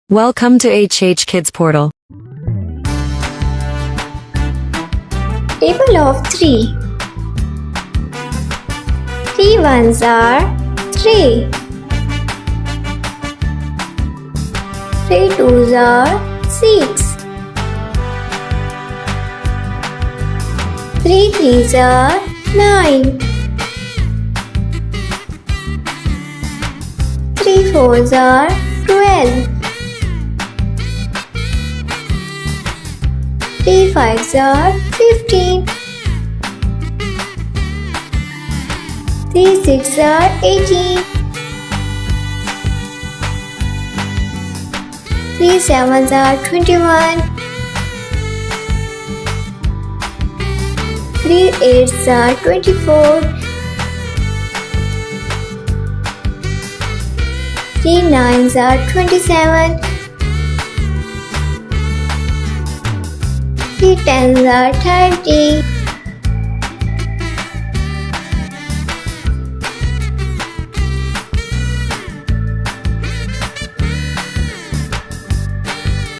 Welcome to HHKIDSPORTAL. Table of 3. 3 ones are 3. 3 twos are 6. 3 threes are 9. 3 fours are 12. 3 fives are 15. 3 sixes are 18. 3 sevens are 21. 3 eights are 24. 3 nines are 27. 3 tens are 30.